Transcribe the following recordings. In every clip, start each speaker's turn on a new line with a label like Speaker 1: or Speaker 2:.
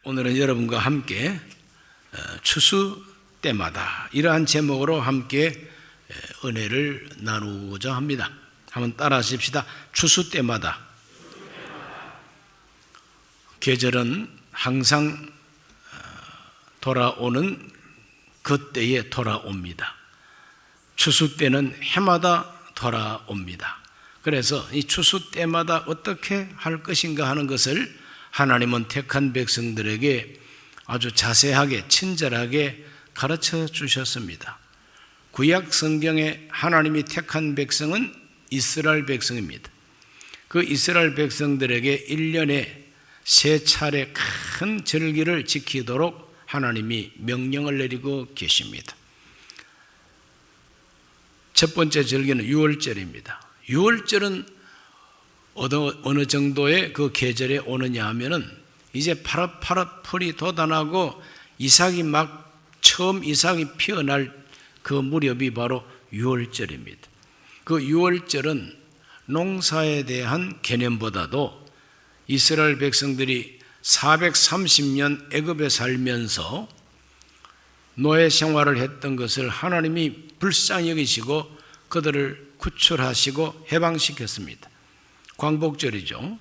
Speaker 1: 오늘은 여러분과 함께 추수 때마다 이러한 제목으로 함께 은혜를 나누고자 합니다. 한번 따라 하십시다. 추수 때마다. 계절은 항상 돌아오는 그때에 돌아옵니다. 추수 때는 해마다 돌아옵니다. 그래서 이 추수 때마다 어떻게 할 것인가 하는 것을 하나님은 택한 백성들에게 아주 자세하게 친절하게 가르쳐 주셨습니다. 구약 성경에 하나님이 택한 백성은 이스라엘 백성입니다. 그 이스라엘 백성들에게 1년에 3차례 큰 절기를 지키도록 하나님이 명령을 내리고 계십니다. 첫 번째 절기는 유월절입니다. 유월절은 어느 정도의 그 계절에 오느냐 하면은 이제 파릇파릇 풀이 돋아나고 이삭이 처음 이삭이 피어날 그 무렵이 바로 유월절입니다. 그 유월절은 농사에 대한 개념보다도 이스라엘 백성들이 430년 애굽에 살면서 노예 생활을 했던 것을 하나님이 불쌍히 여기시고 그들을 구출하시고 해방시켰습니다. 광복절이죠.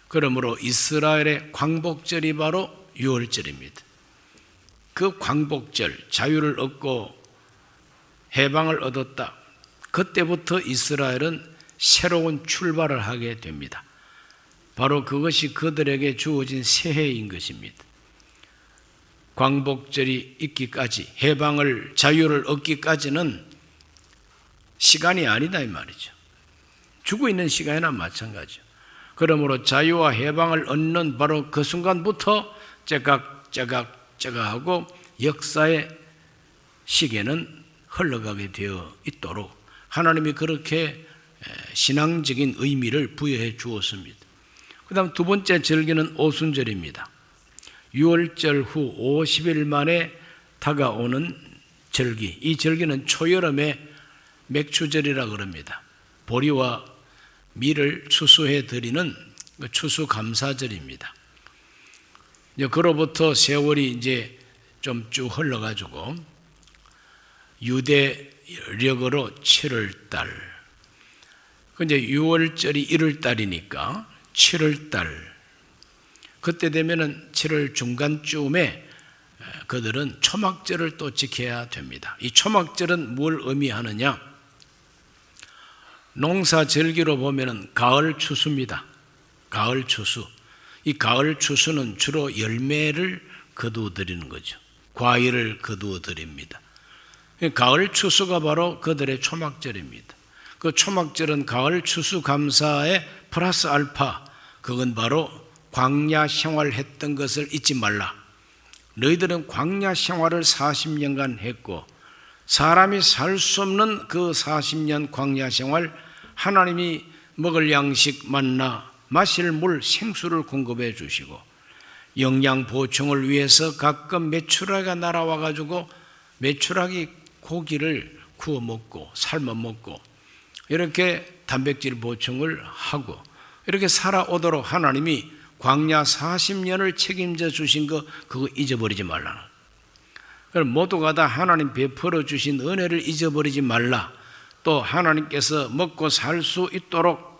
Speaker 1: 그러므로 이스라엘의 광복절이 바로 유월절입니다. 그 광복절, 자유를 얻고 해방을 얻었다. 그때부터 이스라엘은 새로운 출발을 하게 됩니다. 바로 그것이 그들에게 주어진 새해인 것입니다. 광복절이 있기까지, 자유를 얻기까지는 시간이 아니다 이 말이죠. 죽어 있는 시간이나 마찬가지죠. 그러므로 자유와 해방을 얻는 바로 그 순간부터 째각하고 역사의 시계는 흘러가게 되어 있도록 하나님이 그렇게 신앙적인 의미를 부여해 주었습니다. 그 다음 두 번째 절기는 오순절입니다. 6월절 후 50일 만에 다가오는 절기. 이 절기는 초여름의 맥추절이라고 합니다. 보리와 밀을 추수해 드리는 추수감사절입니다. 그로부터 세월이 이제 좀 쭉 흘러가지고 유대력으로 7월달. 근데 6월절이 1월달이니까 7월달. 그때 되면은 7월 중간쯤에 그들은 초막절을 또 지켜야 됩니다. 이 초막절은 뭘 의미하느냐? 농사 절기로 보면은 가을 추수입니다. 가을 추수. 이 가을 추수는 주로 열매를 거두어 드리는 거죠. 과일을 거두어 드립니다. 가을 추수가 바로 그들의 초막절입니다. 그 초막절은 가을 추수 감사의 플러스 알파. 그건 바로 광야 생활했던 것을 잊지 말라. 너희들은 광야 생활을 40년간 했고 사람이 살 수 없는 그 40년 광야 생활, 하나님이 먹을 양식 만나 마실 물 생수를 공급해 주시고 영양 보충을 위해서 가끔 메추라기가 날아와 가지고 메추라기 고기를 구워 먹고 삶아 먹고 이렇게 단백질 보충을 하고 이렇게 살아오도록 하나님이 광야 40년을 책임져 주신 거 그거 잊어버리지 말라. 그럼 모두가 다 하나님 베풀어 주신 은혜를 잊어버리지 말라. 또 하나님께서 먹고 살 수 있도록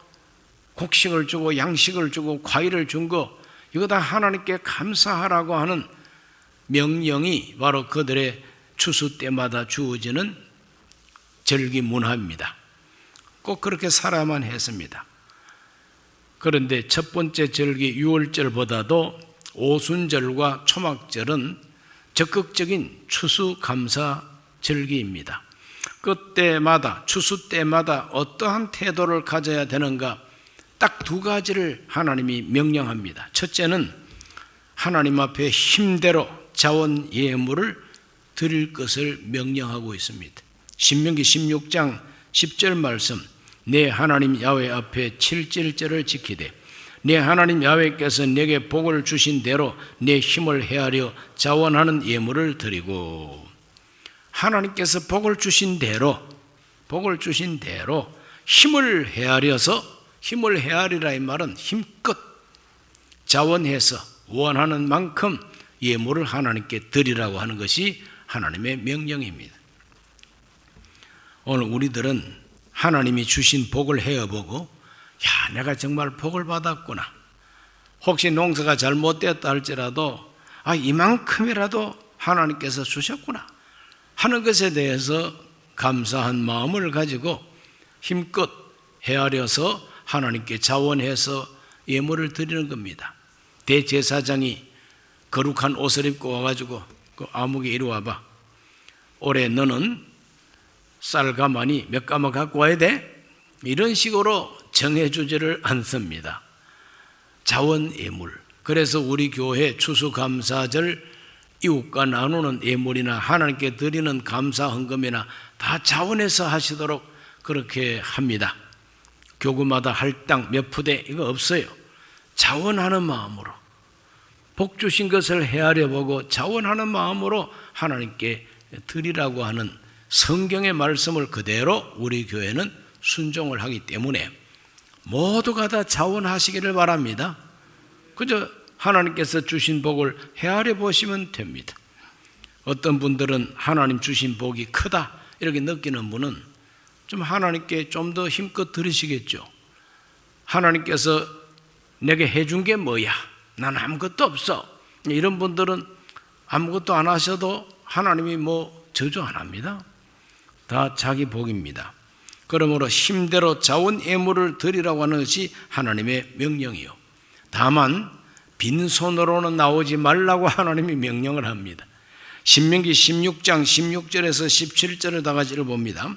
Speaker 1: 곡식을 주고 양식을 주고 과일을 준 거 이거 다 하나님께 감사하라고 하는 명령이 바로 그들의 추수 때마다 주어지는 절기 문화입니다. 꼭 그렇게 살아야만 했습니다. 그런데 첫 번째 절기 유월절보다도 오순절과 초막절은 적극적인 추수감사 절기입니다. 그때마다 추수 때마다 어떠한 태도를 가져야 되는가 딱 두 가지를 하나님이 명령합니다. 첫째는 하나님 앞에 힘대로 자원 예물을 드릴 것을 명령하고 있습니다. 신명기 16장 10절 말씀 내 하나님 야훼 앞에 7절절을 지키되 내 하나님 야훼께서 내게 복을 주신 대로 내 힘을 헤아려 자원하는 예물을 드리고 하나님께서 복을 주신 대로 힘을 헤아려서 힘을 헤아리라 이 말은 힘껏 자원해서 원하는 만큼 예물을 하나님께 드리라고 하는 것이 하나님의 명령입니다. 오늘 우리들은 하나님이 주신 복을 헤어보고 야, 내가 정말 복을 받았구나. 혹시 농사가 잘못되었다 할지라도 이만큼이라도 하나님께서 주셨구나 하는 것에 대해서 감사한 마음을 가지고 힘껏 헤아려서 하나님께 자원해서 예물을 드리는 겁니다. 대제사장이 거룩한 옷을 입고 와가지고 그 아무개 이리 와봐. 올해 너는 쌀 가마니 몇 가마 갖고 와야 돼? 이런 식으로 정해주지를 않습니다. 자원 예물. 그래서 우리 교회 추수감사절 이웃과 나누는 예물이나 하나님께 드리는 감사 헌금이나 다 자원해서 하시도록 그렇게 합니다. 교구마다 할당 몇 푸대 이거 없어요. 자원하는 마음으로 복 주신 것을 헤아려 보고 자원하는 마음으로 하나님께 드리라고 하는 성경의 말씀을 그대로 우리 교회는 순종을 하기 때문에 모두가 다 자원하시기를 바랍니다. 그저 하나님께서 주신 복을 헤아려 보시면 됩니다. 어떤 분들은 하나님 주신 복이 크다 이렇게 느끼는 분은 좀 하나님께 좀 더 힘껏 드리시겠죠. 하나님께서 내게 해준 게 뭐야? 난 아무것도 없어. 이런 분들은 아무것도 안 하셔도 하나님이 저주 안 합니다. 다 자기 복입니다. 그러므로 힘대로 자원 예물을 드리라고 하는 것이 하나님의 명령이요. 다만 빈손으로는 나오지 말라고 하나님이 명령을 합니다. 신명기 16장 16절에서 17절의 다가지를 봅니다.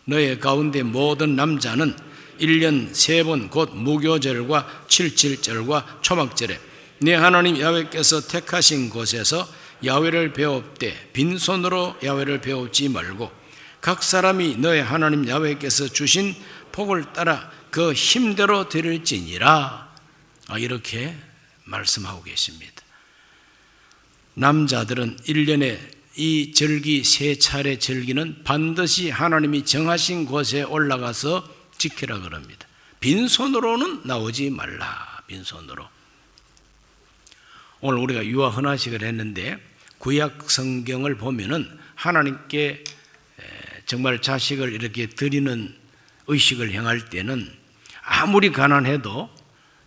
Speaker 1: 너의 가운데 모든 남자는 1년 3번 곧 무교절과 77절과 초막절에 네 하나님 야훼께서 택하신 곳에서 야훼를 배웁되 빈손으로 야훼를 배우지 말고 각 사람이 너의 하나님 야훼께서 주신 복을 따라 그 힘대로 드릴지니라. 이렇게 말씀하고 계십니다. 남자들은 1년에 이 절기 3차례 절기는 반드시 하나님이 정하신 곳에 올라가서 지키라 그럽니다. 빈손으로는 나오지 말라. 빈손으로. 오늘 우리가 유아 헌화식을 했는데 구약 성경을 보면은 하나님께 정말 자식을 이렇게 드리는 의식을 행할 때는 아무리 가난해도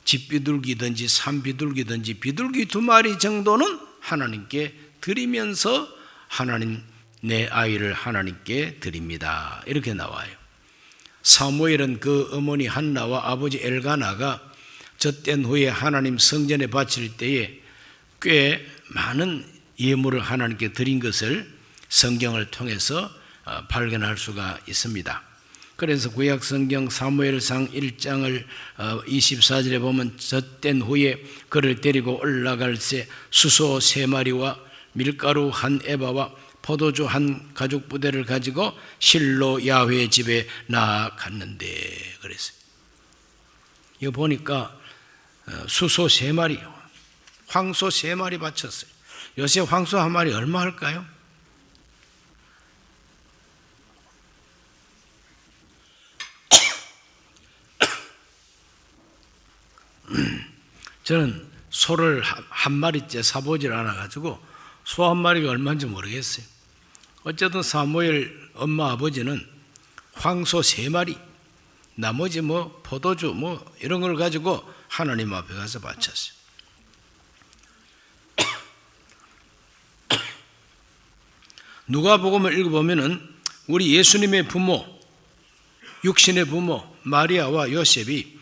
Speaker 1: 집 비둘기든지 산 비둘기든지 비둘기 2마리 정도는 하나님께 드리면서 하나님 내 아이를 하나님께 드립니다. 이렇게 나와요. 사무엘은 그 어머니 한나와 아버지 엘가나가 젖된 후에 하나님 성전에 바칠 때에 꽤 많은 예물을 하나님께 드린 것을 성경을 통해서 발견할 수가 있습니다. 그래서 구약 성경 사무엘상 1장을 24절에 보면 젖된 후에 그를 데리고 올라갈 새 수소 3마리와 밀가루 1에바와 포도주 1가죽 부대를 가지고 실로 야훼 집에 나아갔는데 그랬어요. 이거 보니까 수소 3마리, 황소 3마리 바쳤어요. 요새 황소 1마리 얼마 할까요? 저는 소를 한 마리째 사보질 않아가지고 소 1마리가 얼마인지 모르겠어요. 어쨌든 사무엘 엄마 아버지는 황소 3마리, 나머지 포도주 이런 걸 가지고 하나님 앞에 가서 바쳤어요. 누가복음을 읽어보면은 우리 예수님의 부모, 육신의 부모 마리아와 요셉이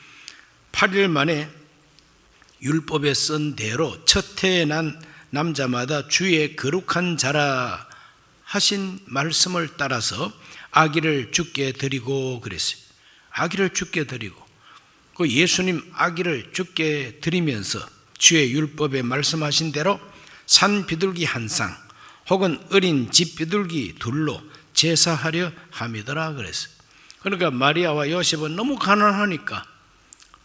Speaker 1: 8일 만에 율법에 쓴 대로 첫 해에 난 남자마다 주의 거룩한 자라 하신 말씀을 따라서 아기를 죽게 드리고 그랬어요. 아기를 죽게 드리고 그 예수님 아기를 죽게 드리면서 주의 율법에 말씀하신 대로 산 비둘기 1쌍 혹은 어린 집 비둘기 2로 제사하려 함이더라 그랬어요. 그러니까 마리아와 요셉은 너무 가난하니까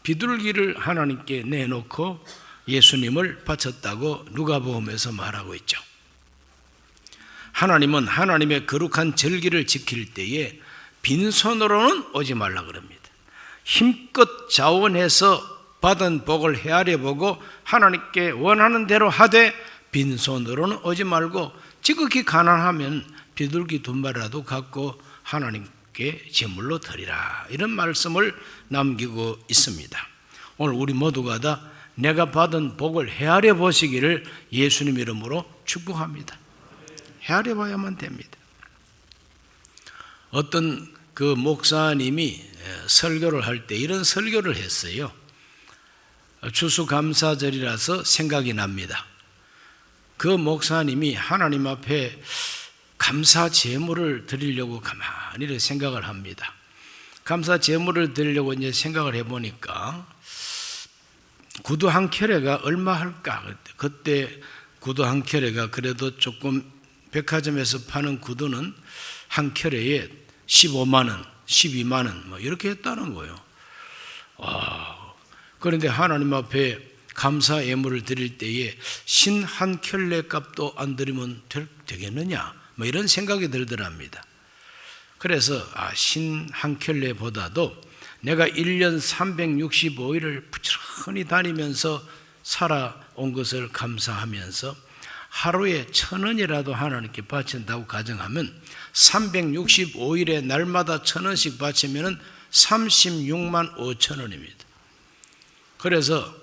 Speaker 1: 비둘기를 하나님께 내놓고 예수님을 바쳤다고 누가복음에서 말하고 있죠. 하나님은 하나님의 거룩한 절기를 지킬 때에 빈손으로는 오지 말라 그럽니다. 힘껏 자원해서 받은 복을 헤아려 보고 하나님께 원하는 대로 하되 빈손으로는 오지 말고 지극히 가난하면 비둘기 2마리라도 갖고 하나님께 제물로 드리라. 이런 말씀을 남기고 있습니다. 오늘 우리 모두가 다 내가 받은 복을 헤아려 보시기를 예수님 이름으로 축복합니다. 헤아려 봐야만 됩니다. 어떤 그 목사님이 설교를 할 때 이런 설교를 했어요. 추수감사절이라서 생각이 납니다. 그 목사님이 하나님 앞에 감사 제물을 드리려고 가만히 이렇게 생각을 합니다. 감사 제물을 드리려고 이제 생각을 해보니까 구두 한 켤레가 얼마 할까? 그때 구두 한 켤레가 그래도 조금 백화점에서 파는 구두는 한 켤레에 15만 원, 12만 원 뭐 이렇게 했다는 거예요. 그런데 하나님 앞에 감사 예물을 드릴 때에 신 한 켤레 값도 안 드리면 되겠느냐? 뭐 이런 생각이 들더랍니다. 그래서 신 한 켤레보다도 내가 1년 365일을 부지런히 다니면서 살아온 것을 감사하면서 하루에 1,000원이라도 하나님께 바친다고 가정하면 365일에 날마다 1,000원씩 바치면 36만 5천 원입니다. 그래서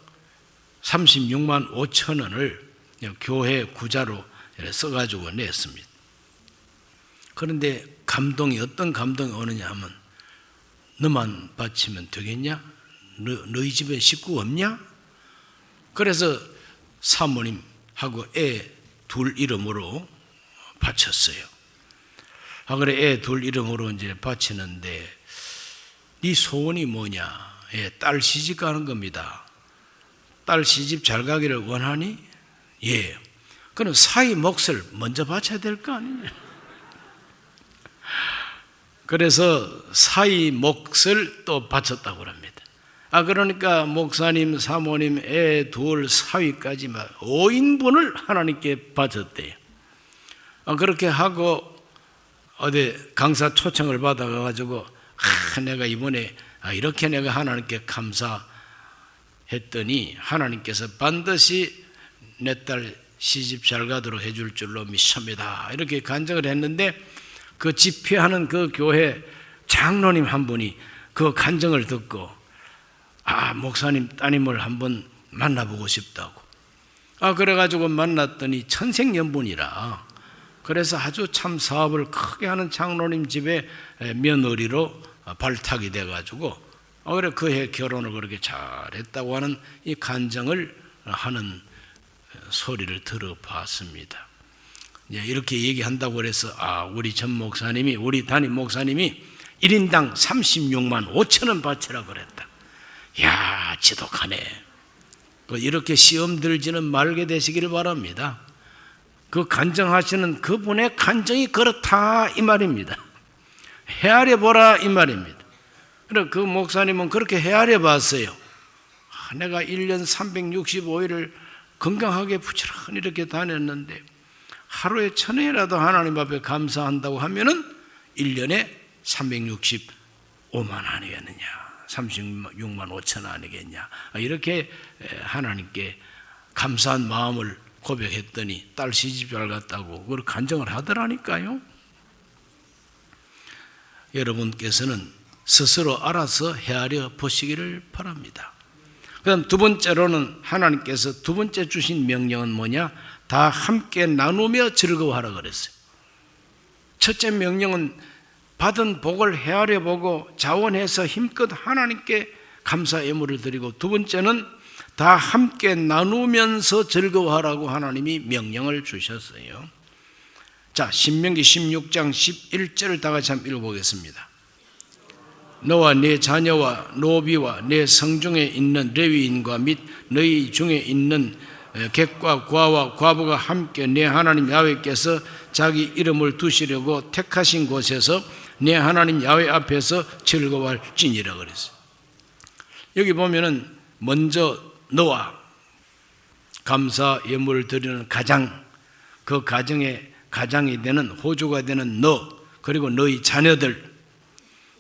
Speaker 1: 36만 5천 원을 교회 구자로 써가지고 냈습니다. 그런데 감동이 어떤 감동이 오느냐 하면 너만 바치면 되겠냐? 너희 집에 식구 없냐? 그래서 사모님하고 애 둘 이름으로 바쳤어요. 그래 애 둘 이름으로 이제 바치는데 네 소원이 뭐냐? 딸 시집 가는 겁니다. 딸 시집 잘 가기를 원하니? 예. 그럼 사위 몫을 먼저 바쳐야 될 거 아니냐? 그래서 사위 몫을 또 바쳤다고 합니다. 그러니까 목사님, 사모님, 애 둘, 사위까지 5인분을 하나님께 바쳤대요. 그렇게 하고 어디 강사 초청을 받아가지고 내가 이번에 이렇게 내가 하나님께 감사했더니 하나님께서 반드시 내 딸 시집 잘 가도록 해줄 줄로 믿습니다. 이렇게 간증을 했는데 그 집회하는 그 교회 장로님 한 분이 그 간증을 듣고 목사님 따님을 한번 만나보고 싶다고. 그래가지고 만났더니 천생연분이라. 그래서 아주 참 사업을 크게 하는 장로님 집에 며느리로 발탁이 돼가지고 그래 그해 결혼을 그렇게 잘했다고 하는 이 간증을 하는 소리를 들어봤습니다. 이렇게 얘기한다고 그래서 우리 전 목사님이 우리 담임 목사님이 1인당 36만 5천 원 바치라 그랬다. 야, 지독하네. 이렇게 시험 들지는 말게 되시기를 바랍니다. 그 간증하시는 그분의 간증이 그렇다 이 말입니다. 헤아려 보라 이 말입니다. 그래 그 목사님은 그렇게 헤아려 봤어요. 내가 1년 365일을 건강하게 부지런히 이렇게 다녔는데 하루에 1,000원이라도 하나님 앞에 감사한다고 하면은 1년에 365만 아니겠느냐? 36만 5천 아니겠냐? 이렇게 하나님께 감사한 마음을 고백했더니 딸 시집 잘 갔다고 그걸 간증을 하더라니까요. 여러분께서는 스스로 알아서 헤아려 보시기를 바랍니다. 그다음 두 번째로는 하나님께서 두 번째 주신 명령은 뭐냐? 다 함께 나누며 즐거워하라 그랬어요. 첫째 명령은 받은 복을 헤아려 보고 자원해서 힘껏 하나님께 감사 예물을 드리고, 두 번째는 다 함께 나누면서 즐거워하라고 하나님이 명령을 주셨어요. 자, 신명기 16장 11절을 다 같이 한번 읽어보겠습니다. 너와 네 자녀와 노비와 네 성중에 있는 레위인과 및 너희 중에 있는 객과 과와 과부가 함께 네 하나님 야훼께서 자기 이름을 두시려고 택하신 곳에서 네 하나님 야훼 앞에서 즐거워할지니라 그랬어요. 여기 보면은 먼저 너와 감사 예물을 드리는 가장, 그 가정의 가장이 되는 호주가 되는 너, 그리고 너희 자녀들,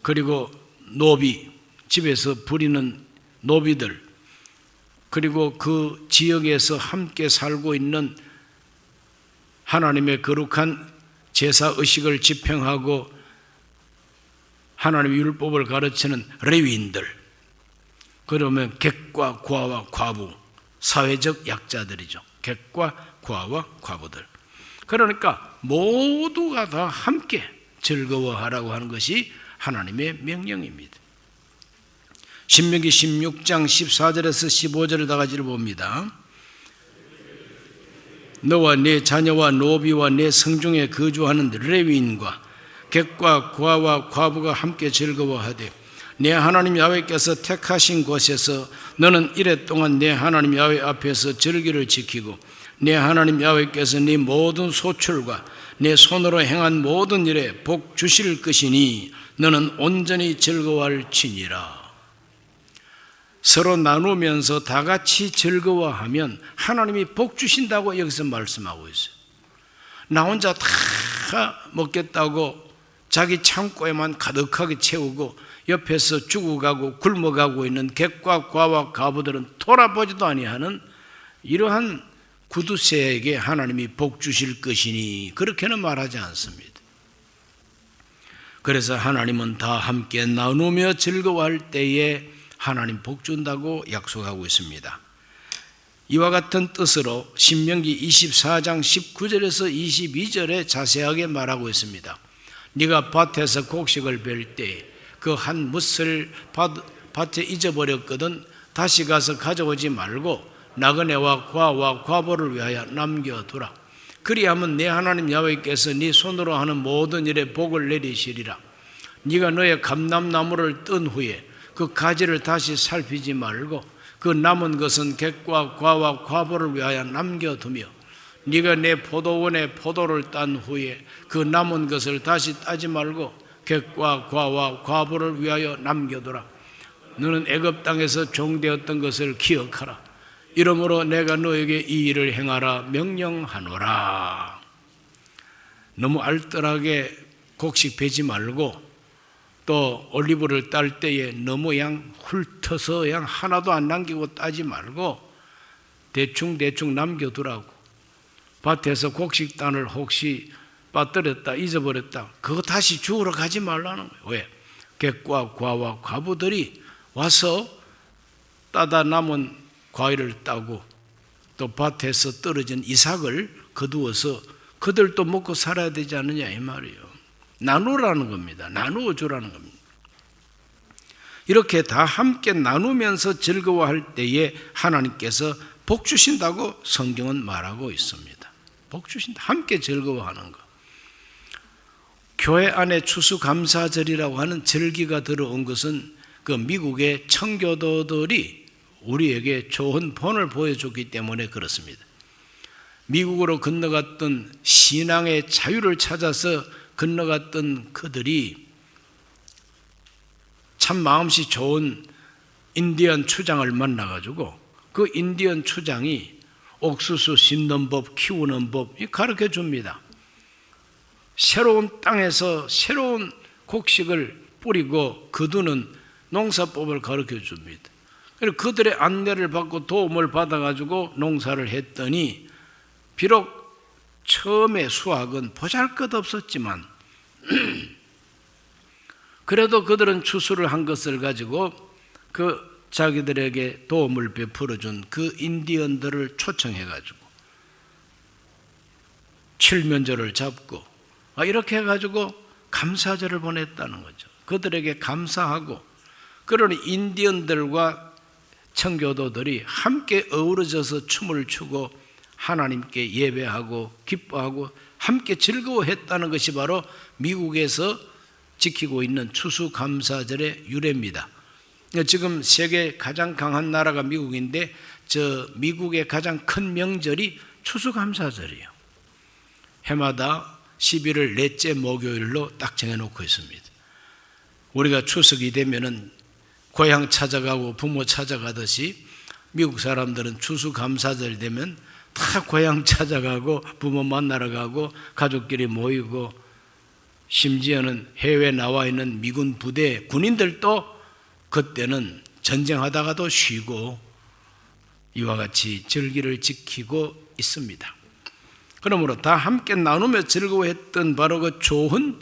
Speaker 1: 그리고 노비, 집에서 부리는 노비들, 그리고 그 지역에서 함께 살고 있는 하나님의 거룩한 제사의식을 집행하고 하나님의 율법을 가르치는 레위인들, 그러면 객과 고아와 과부, 사회적 약자들이죠. 객과 고아와 과부들. 그러니까 모두가 다 함께 즐거워하라고 하는 것이 하나님의 명령입니다. 신명기 16장 14절에서 15절을 다 같이 봅니다. 너와 네 자녀와 노비와 네 성중에 거주하는 레위인과 객과 고아와 과부가 함께 즐거워하되 네 하나님 야훼께서 택하신 곳에서 너는 이래 동안 네 하나님 야훼 앞에서 절기를 지키고 네 하나님 야훼께서 네 모든 소출과 네 손으로 행한 모든 일에 복 주실 것이니 너는 온전히 즐거워할지니라. 서로 나누면서 다 같이 즐거워하면 하나님이 복 주신다고 여기서 말씀하고 있어요. 나 혼자 다 먹겠다고 자기 창고에만 가득하게 채우고 옆에서 죽어가고 굶어가고 있는 객과 과와 과부들은 돌아보지도 아니하는 이러한 구두쇠에게 하나님이 복 주실 것이니 그렇게는 말하지 않습니다. 그래서 하나님은 다 함께 나누며 즐거워할 때에 하나님 복 준다고 약속하고 있습니다. 이와 같은 뜻으로 신명기 24장 19절에서 22절에 자세하게 말하고 있습니다. 네가 밭에서 곡식을 벨 때 그 한 뭇을 밭에 잊어버렸거든 다시 가서 가져오지 말고 나그네와 과와 과부를 위하여 남겨두라. 그리하면 네 하나님 야훼께서 네 손으로 하는 모든 일에 복을 내리시리라. 네가 너의 감람나무를 뜬 후에 그 가지를 다시 살피지 말고 그 남은 것은 객과 과와 과부를 위하여 남겨두며 네가 내 포도원에 포도를 딴 후에 그 남은 것을 다시 따지 말고 객과 과와 과부를 위하여 남겨두라. 너는 애굽 땅에서 종되었던 것을 기억하라. 이러므로 내가 너에게 이 일을 행하라 명령하노라. 너무 알뜰하게 곡식 베지 말고 또 올리브를 딸 때에 너무 훑어서 하나도 안 남기고 따지 말고 대충 남겨두라고. 밭에서 곡식단을 혹시 빠뜨렸다 잊어버렸다 그거 다시 주우러 가지 말라는 거예요. 왜? 객과 과와 과부들이 와서 따다 남은 과일을 따고 또 밭에서 떨어진 이삭을 거두어서 그들도 먹고 살아야 되지 않느냐 이 말이에요. 나누라는 겁니다. 나누어 주라는 겁니다. 이렇게 다 함께 나누면서 즐거워할 때에 하나님께서 복 주신다고 성경은 말하고 있습니다. 복 주신다. 함께 즐거워하는 것. 교회 안에 추수감사절이라고 하는 절기가 들어온 것은 그 미국의 청교도들이 우리에게 좋은 본을 보여줬기 때문에 그렇습니다. 미국으로 건너갔던 신앙의 자유를 찾아서 건너갔던 그들이 참 마음씨 좋은 인디언 추장을 만나가지고 그 인디언 추장이 옥수수 심는 법, 키우는 법 가르쳐 줍니다. 새로운 땅에서 새로운 곡식을 뿌리고 거두는 농사법을 가르쳐 줍니다. 그리고 그들의 안내를 받고 도움을 받아가지고 농사를 했더니 비록 처음에 수확은 보잘것없었지만 그래도 그들은 추수를 한 것을 가지고 그 자기들에게 도움을 베풀어 준 그 인디언들을 초청해가지고 칠면조를 잡고 이렇게 해가지고 감사절을 보냈다는 거죠. 그들에게 감사하고 그러니 인디언들과 청교도들이 함께 어우러져서 춤을 추고 하나님께 예배하고 기뻐하고 함께 즐거워했다는 것이 바로 미국에서 지키고 있는 추수감사절의 유래입니다. 지금 세계 가장 강한 나라가 미국인데 저 미국의 가장 큰 명절이 추수감사절이에요. 해마다 11월 넷째 목요일로 딱 정해놓고 있습니다. 우리가 추석이 되면은 고향 찾아가고 부모 찾아가듯이 미국 사람들은 추수감사절 되면 다 고향 찾아가고 부모 만나러 가고 가족끼리 모이고 심지어는 해외에 나와 있는 미군 부대 군인들도 그때는 전쟁하다가도 쉬고 이와 같이 절기를 지키고 있습니다. 그러므로 다 함께 나누며 즐거워했던 바로 그 좋은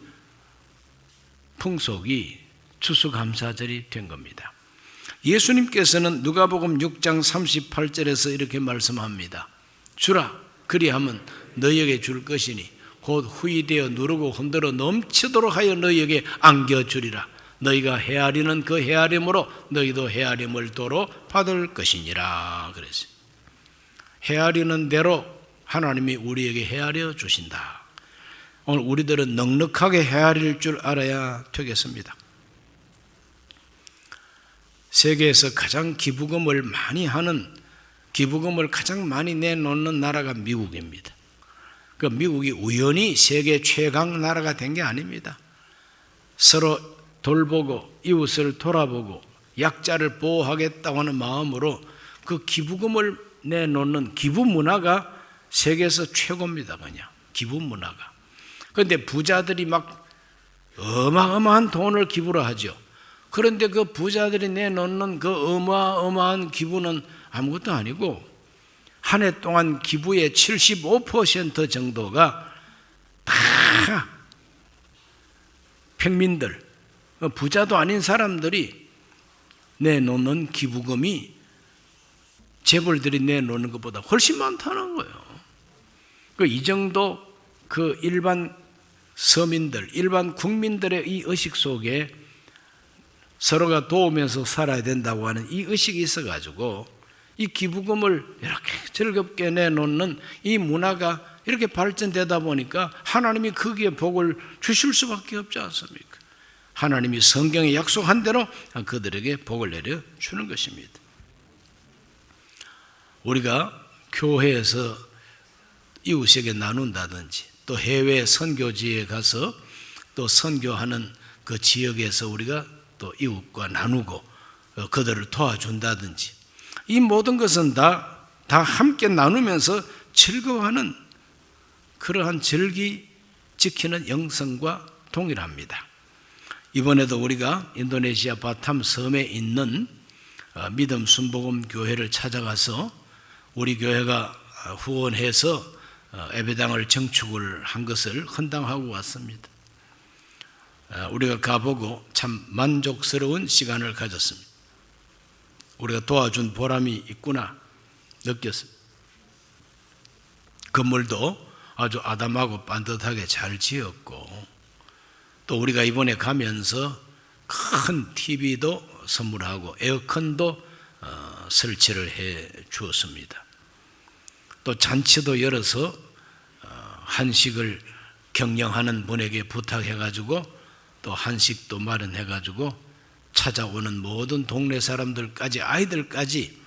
Speaker 1: 풍속이 추수감사절이 된 겁니다. 예수님께서는 누가복음 6장 38절에서 이렇게 말씀합니다. 주라, 그리하면 너희에게 줄 것이니 곧 후이되어 누르고 흔들어 넘치도록 하여 너희에게 안겨주리라. 너희가 헤아리는 그 헤아림으로 너희도 헤아림을 도로 받을 것이니라. 그랬어요. 헤아리는 대로 하나님이 우리에게 헤아려 주신다. 오늘 우리들은 넉넉하게 헤아릴 줄 알아야 되겠습니다. 세계에서 가장 기부금을 많이 하는, 기부금을 가장 많이 내놓는 나라가 미국입니다. 그 미국이 우연히 세계 최강 나라가 된 게 아닙니다. 서로 돌보고 이웃을 돌아보고 약자를 보호하겠다고 하는 마음으로 그 기부금을 내놓는 기부 문화가 세계에서 최고입니다. 그냥 기부 문화가. 그런데 부자들이 막 어마어마한 돈을 기부를 하죠. 그런데 그 부자들이 내놓는 그 어마어마한 기부는 아무것도 아니고 한 해 동안 기부의 75% 정도가 다 평민들, 부자도 아닌 사람들이 내놓는 기부금이 재벌들이 내놓는 것보다 훨씬 많다는 거예요. 이 정도 그 일반 서민들, 일반 국민들의 이 의식 속에 서로가 도우면서 살아야 된다고 하는 이 의식이 있어가지고 이 기부금을 이렇게 즐겁게 내놓는 이 문화가 이렇게 발전되다 보니까 하나님이 거기에 복을 주실 수밖에 없지 않습니까? 하나님이 성경에 약속한 대로 그들에게 복을 내려 주는 것입니다. 우리가 교회에서 이웃에게 나눈다든지 또 해외 선교지에 가서 또 선교하는 그 지역에서 우리가 또 이웃과 나누고 그들을 도와준다든지 이 모든 것은 다 함께 나누면서 즐거워하는 그러한 절기 지키는 영성과 동일합니다. 이번에도 우리가 인도네시아 바탐 섬에 있는 믿음 순복음 교회를 찾아가서 우리 교회가 후원해서 예배당을 증축을 한 것을 헌당하고 왔습니다. 우리가 가보고 참 만족스러운 시간을 가졌습니다. 우리가 도와준 보람이 있구나 느꼈습니다. 건물도 아주 아담하고 반듯하게 잘 지었고 또 우리가 이번에 가면서 큰 TV도 선물하고 에어컨도 설치를 해 주었습니다. 또 잔치도 열어서 한식을 경영하는 분에게 부탁해가지고 또 한식도 마련해가지고 찾아오는 모든 동네 사람들까지 아이들까지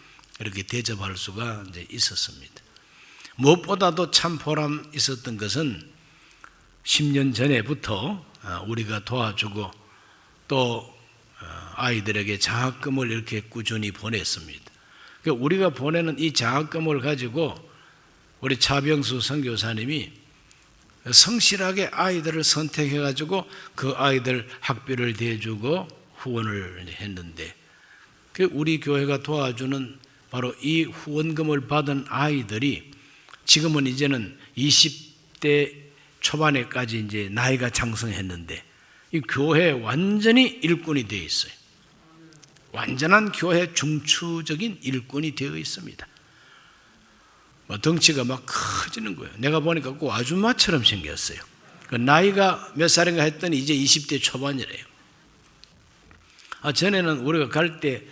Speaker 1: 이렇게 대접할 수가 이제 있었습니다. 무엇보다도 참 보람 있었던 것은 10년 전에부터 우리가 도와주고 또 아이들에게 장학금을 이렇게 꾸준히 보냈습니다. 우리가 보내는 이 장학금을 가지고 우리 차병수 선교사님이 성실하게 아이들을 선택해 가지고 그 아이들 학비를 대주고 후원을 했는데 우리 교회가 도와주는 바로 이 후원금을 받은 아이들이 지금은 이제는 20대 초반에까지 이제 나이가 장성했는데 이 교회에 완전히 일꾼이 되어 있어요. 완전한 교회 중추적인 일꾼이 되어 있습니다. 덩치가 막 커지는 거예요. 내가 보니까 꼭 아줌마처럼 생겼어요. 나이가 몇 살인가 했더니 이제 20대 초반이래요. 전에는 우리가 갈 때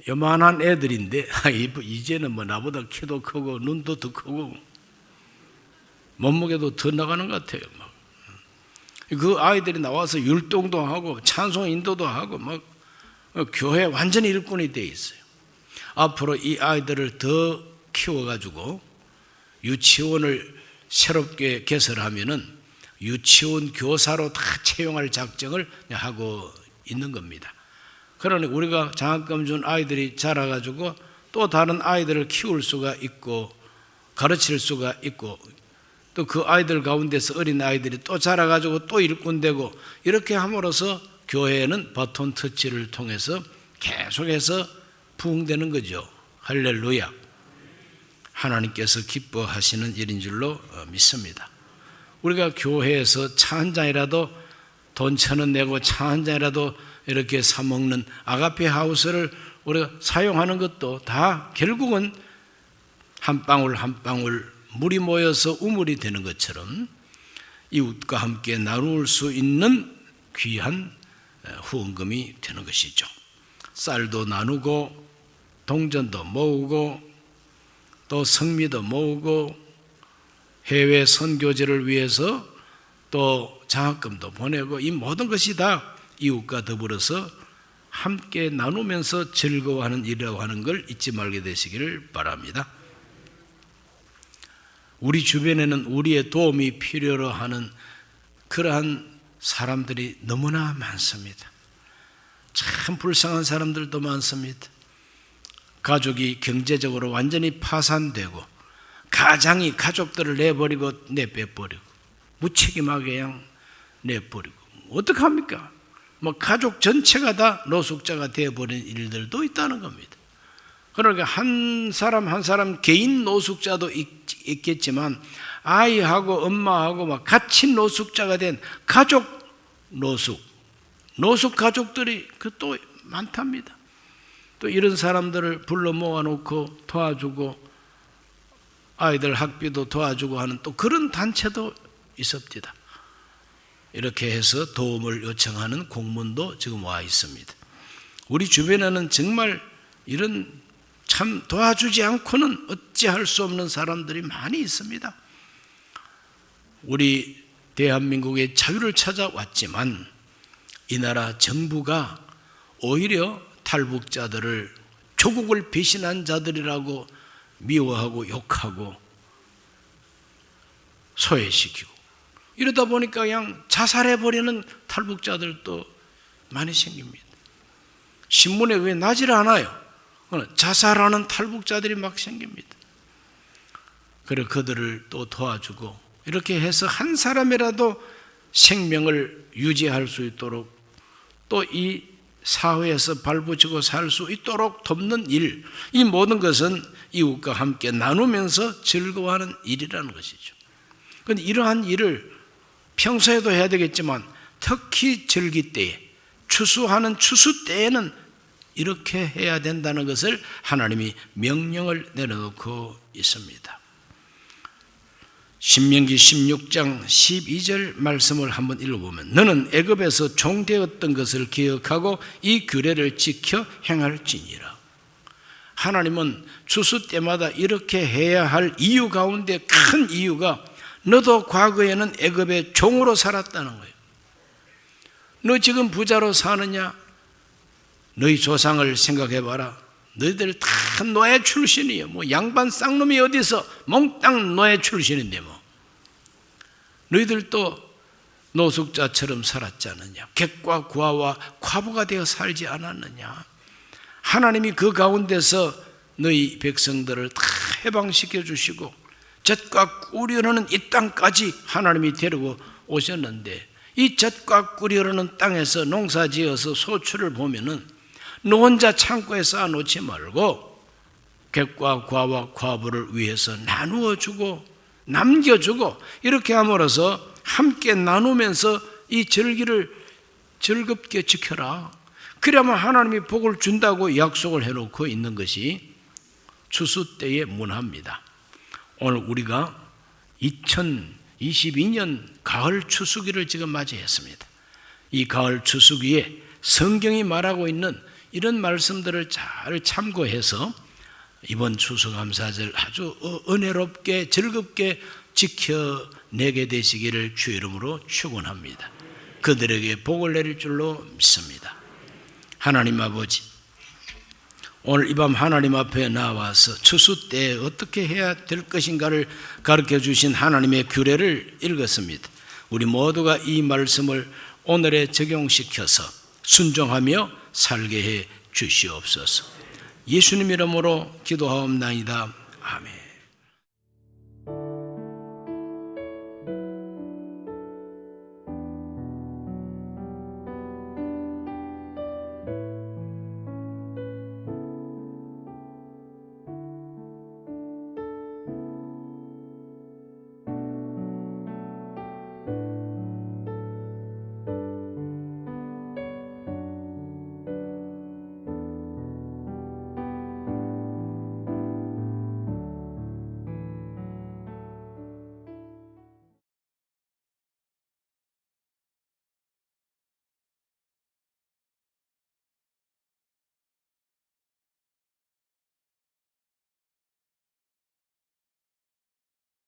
Speaker 1: 요만한 애들인데 이제는 뭐 나보다 키도 크고 눈도 더 크고 몸무게도 더 나가는 것 같아요. 그 아이들이 나와서 율동도 하고 찬송 인도도 하고 막 교회 완전히 일꾼이 되어 있어요. 앞으로 이 아이들을 더 키워가지고 유치원을 새롭게 개설하면은 유치원 교사로 다 채용할 작정을 하고 있는 겁니다. 그러니 우리가 장학금 준 아이들이 자라가지고 또 다른 아이들을 키울 수가 있고 가르칠 수가 있고 또 그 아이들 가운데서 어린 아이들이 또 자라가지고 또 일꾼 되고 이렇게 함으로써 교회는 바톤 터치를 통해서 계속해서 부흥되는 거죠. 할렐루야. 하나님께서 기뻐하시는 일인 줄로 믿습니다. 우리가 교회에서 차 한 잔이라도 돈 1,000원 내고 차 한 잔이라도 이렇게 사 먹는 아가페 하우스를 우리가 사용하는 것도 다 결국은 한 방울 한 방울 물이 모여서 우물이 되는 것처럼 이웃과 함께 나눌 수 있는 귀한 후원금이 되는 것이죠. 쌀도 나누고 동전도 모으고 또 성미도 모으고 해외 선교지를 위해서 또 장학금도 보내고 이 모든 것이 다 이웃과 더불어서 함께 나누면서 즐거워하는 일이라고 하는 걸 잊지 말게 되시기를 바랍니다. 우리 주변에는 우리의 도움이 필요로 하는 그러한 사람들이 너무나 많습니다. 참 불쌍한 사람들도 많습니다. 가족이 경제적으로 완전히 파산되고 가장이 가족들을 내빼버리고 무책임하게 그냥 내버리고 어떡합니까? 가족 전체가 다 노숙자가 되어버린 일들도 있다는 겁니다. 그러니까 한 사람 한 사람 개인 노숙자도 있겠지만 아이하고 엄마하고 같이 노숙자가 된 가족 노숙 가족들이 또 많답니다. 또 이런 사람들을 불러 모아놓고 도와주고 아이들 학비도 도와주고 하는 또 그런 단체도 있습니다. 이렇게 해서 도움을 요청하는 공문도 지금 와 있습니다. 우리 주변에는 정말 이런 참 도와주지 않고는 어찌할 수 없는 사람들이 많이 있습니다. 우리 대한민국의 자유를 찾아왔지만 이 나라 정부가 오히려 탈북자들을 조국을 배신한 자들이라고 미워하고 욕하고 소외시키고 이러다 보니까 그냥 자살해버리는 탈북자들도 많이 생깁니다. 신문에 왜 나질 않아요? 자살하는 탈북자들이 막 생깁니다. 그래 그들을 또 도와주고 이렇게 해서 한 사람이라도 생명을 유지할 수 있도록 또 이 사회에서 발붙이고 살 수 있도록 돕는 일, 이 모든 것은 이웃과 함께 나누면서 즐거워하는 일이라는 것이죠. 그런데 이러한 일을 평소에도 해야 되겠지만 특히 절기 때에 추수하는 추수 때에는 이렇게 해야 된다는 것을 하나님이 명령을 내려놓고 있습니다. 신명기 16장 12절 말씀을 한번 읽어보면 너는 애굽에서 종되었던 것을 기억하고 이 규례를 지켜 행할지니라. 하나님은 추수 때마다 이렇게 해야 할 이유 가운데 큰 이유가 너도 과거에는 애굽의 종으로 살았다는 거예요. 너 지금 부자로 사느냐? 너희 조상을 생각해봐라. 너희들 다 노예 출신이에요. 양반 쌍놈이 어디서 몽땅 노예 출신인데 너희들도 노숙자처럼 살았지 않느냐? 객과 구하와 과부가 되어 살지 않았느냐? 하나님이 그 가운데서 너희 백성들을 다 해방시켜 주시고 젖과 꿀이 흐르는 이 땅까지 하나님이 데리고 오셨는데 이 젖과 꿀이 흐르는 땅에서 농사지어서 소출을 보면은 너 혼자 창고에 쌓아놓지 말고 객과 과와 과부를 위해서 나누어 주고 남겨주고 이렇게 함으로써 함께 나누면서 이 절기를 즐겁게 지켜라. 그러면 하나님이 복을 준다고 약속을 해놓고 있는 것이 추수 때의 문화입니다. 오늘 우리가 2022년 가을 추수기를 지금 맞이했습니다. 이 가을 추수기에 성경이 말하고 있는 이런 말씀들을 잘 참고해서 이번 추수감사절 아주 은혜롭게 즐겁게 지켜내게 되시기를 주의 이름으로 축원합니다. 그들에게 복을 내릴 줄로 믿습니다. 하나님 아버지, 오늘 이 밤 하나님 앞에 나와서 추수 때 어떻게 해야 될 것인가를 가르쳐 주신 하나님의 규례를 읽었습니다. 우리 모두가 이 말씀을 오늘에 적용시켜서 순종하며 살게 해 주시옵소서. 예수님 이름으로 기도하옵나이다. 아멘.